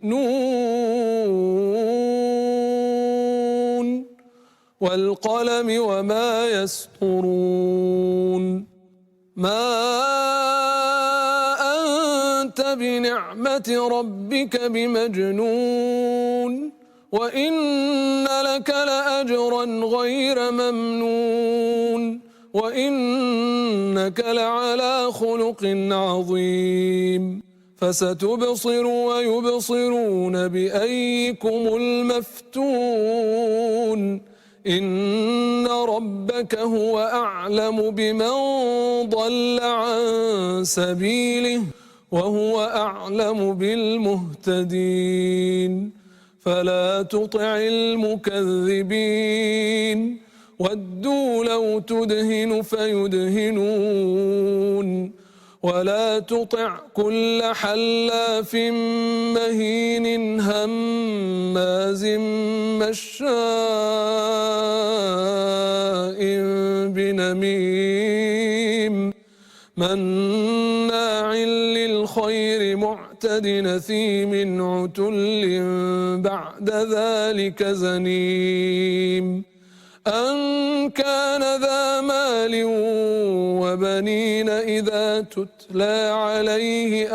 نون والقلم وما يسطرون ما أنت بنعمة ربك بمجنون وإن لك لأجرا غير ممنون وإنك لعلى خلق عظيم فستبصر ويبصرون بأيكم المفتون إن ربك هو أعلم بمن ضل عن سبيله وهو أعلم بالمهتدين فلا تطع المكذبين ودوا لو تدهن فيدهنون ولا تطع كل حلاف مهين هماز مشاء بنميم مناع للخير معتد نثيم عتل بعد ذلك زنيم أن كان ذا مال وبنين إذا تتلى عليه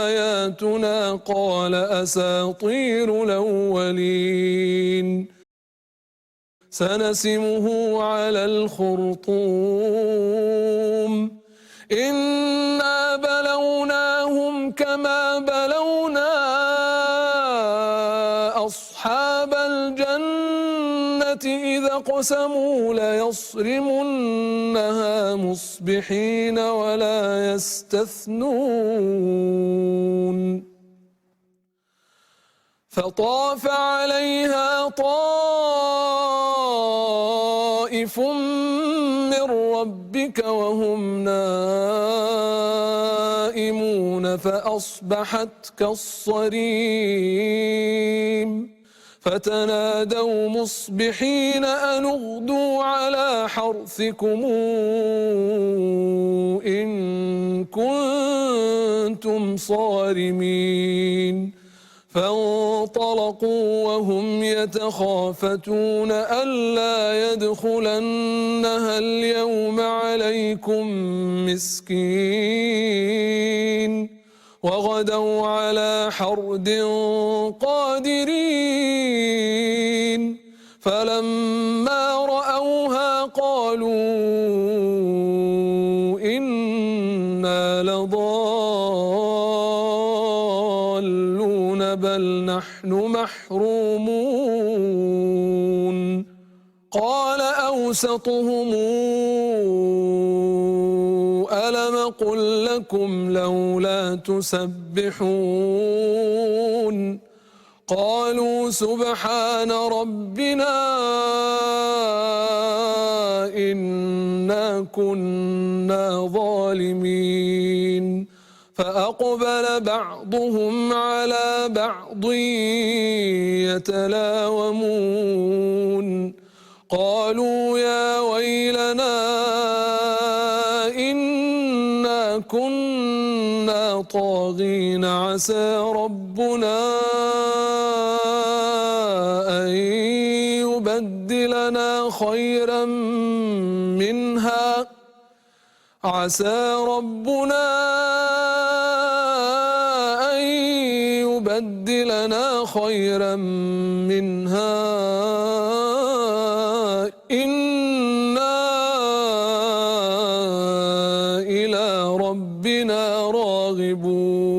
آياتنا قال أساطير الأولين سنسمه على الخرطوم إنا بلوناهم كما بلونا أصحاب الجنة إذا اقسموا ليصرمنها مصبحين ولا يستثنون فطاف عليها طائف من ربك وهم نائمون فأصبحت كالصريم فتنادوا مصبحين أن اغدوا على حرثكم إن كنتم صارمين فانطلقوا وهم يتخافتون ألا يدخلنها اليوم عليكم مسكين وغدوا على حرد قادرين فلما رأوها قالوا إنا لضالون بل نحن محرومون قال أوسطهم ألم قل لكم لولا تسبحون قالوا سبحان ربنا إنا كنا ظالمين فأقبل بعضهم على بعض يتلاومون قالوا يا ويلنا إنا كنا طاغين عسى ربنا أن يبدلنا خيرا منها إنا إلى ربنا راغبون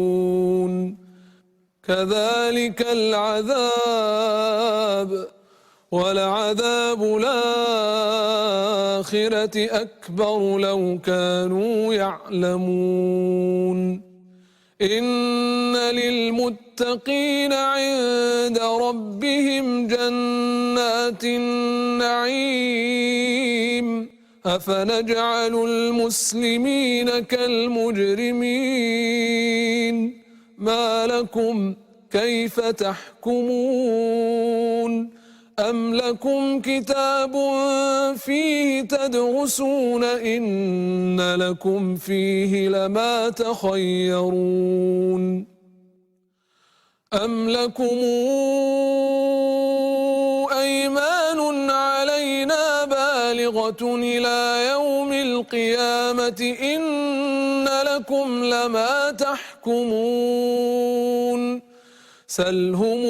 كذلك العذاب ولعذاب الآخرة أكبر لو كانوا يعلمون إن للمتقين عند ربهم جنات النعيم أفنجعل المسلمين كالمجرمين ما لكم كيف تحكمون أم لكم كتاب فيه تدرسون إن لكم فيه لما تخيرون أم لكم أيمان علينا بالغة إلى يوم القيامة إن لكم لما تحكمون سلهم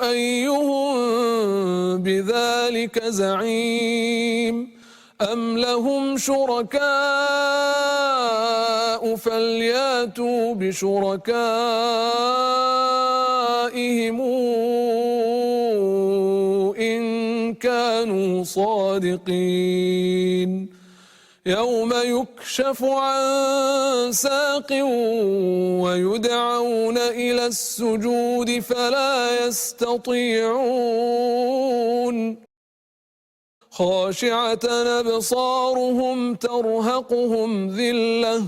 أيهم بذلك زعيم أم لهم شركاء فلياتوا بشركائهم إن كانوا صادقين يوم يكشف عن ساق ويدعون إلى السجود فلا يستطيعون خاشعة أبصارهم ترهقهم ذلة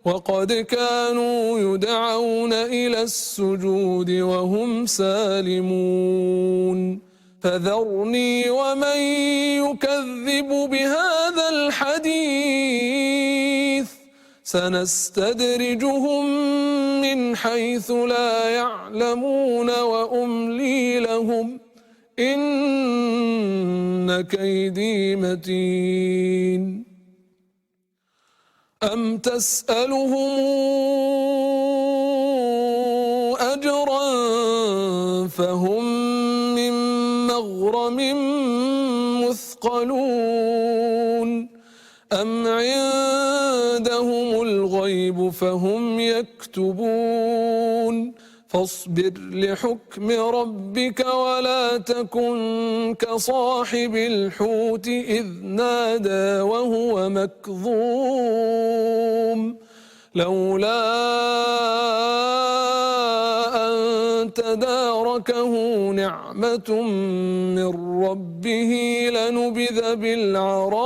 وقد كانوا يدعون إلى السجود وهم سالمون فذرني ومن يكذب بهذا الحديث سنستدرجهم من حيث لا يعلمون وأملي لهم إن كيدي متين أم تسألهم أجرا فهم من مغرم مثقلون أم عندهم الغيب فهم يكتبون فاصبر لحكم ربك ولا تكن كصاحب الحوت إذ نادى وهو مكظوم لولا أن تداركه نعمة من ربه لنبذ بالعراء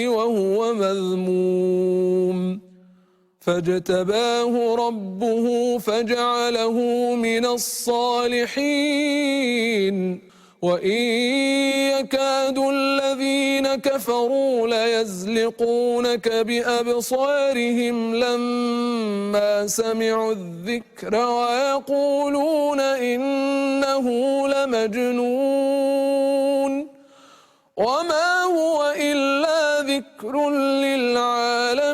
وهو مذموم فاجتباه ربه فجعله من الصالحين وإن يكاد الذين كفروا ليزلقونك بأبصارهم لما سمعوا الذكر ويقولون إنه لمجنون وما هو إلا ذكر للعالمين